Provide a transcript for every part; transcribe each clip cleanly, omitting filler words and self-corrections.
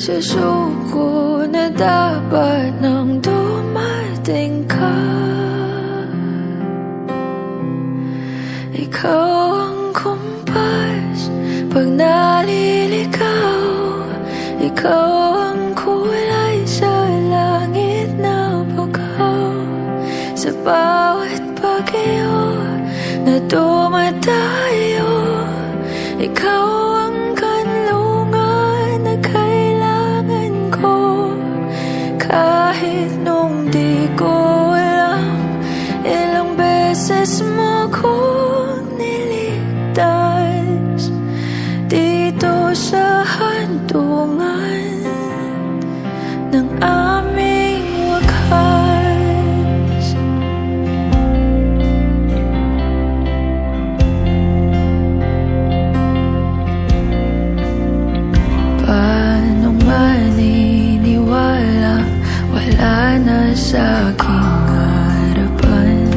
Nagsasuko na dapat nang dumating ka. Ikaw ang kumpas pag naliligaw. Ikaw ang kulay sa langit na bagaw. Sa bawat bagyo na dumadayo, ikaw ang kanlungan na kailangan ko. Kahit nung di ko alam, ilang beses mo kong niligtas dito sa handungan ng aming wakas. Paano maniniwala, wala na sa aking harapan.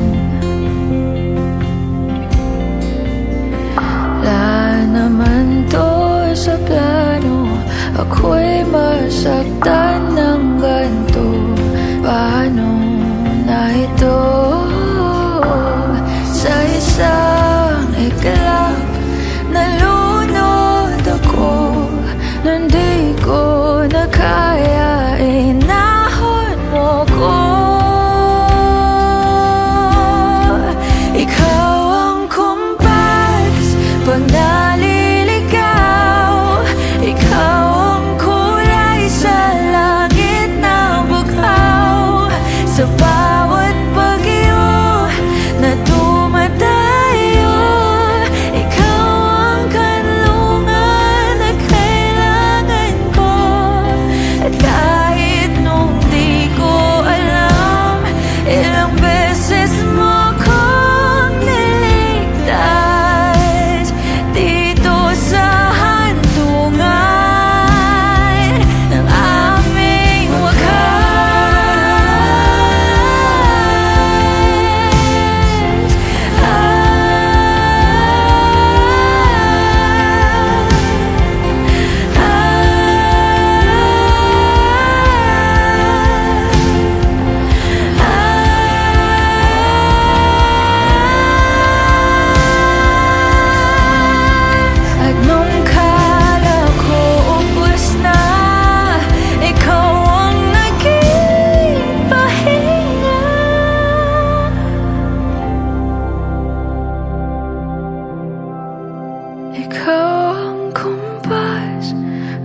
Wala naman to sa plano, ako'y masaktan ng ganito. Paano na ito? Sa isang iglap, nalunod ako. Nang di ko na kaya, inahon mo ko. Ikaw ang kumpas pag naliligaw. Ikaw ang kulay sa langit na bughaw. Sa bawat bagyo na dumadayo, ikaw ang kanlungan na kailangan ko. At kahit nung di ko alam, ilang beses mo kong niligtas dito sa handungan ng aming wakas. At nung kala ko ubos na, ikaw ang naging pahinga. Ikaw ang kumpas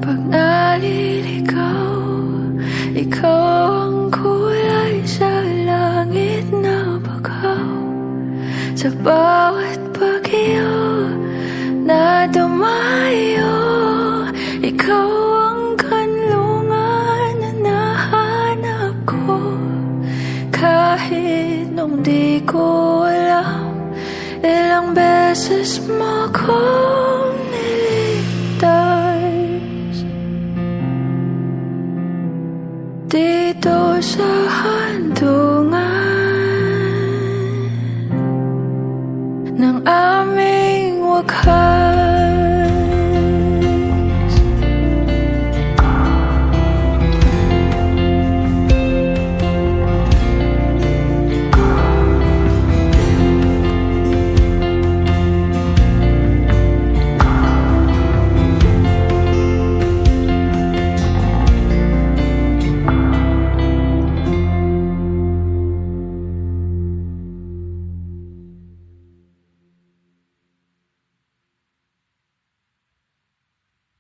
pag naliligaw. Ikaw ang kulay sa langit na bagaw. Sa bawat bagyo na dumayo, ikaw ang kanlungan na nahanap ko. Kahit nung di ko alam, ilang beses mo ko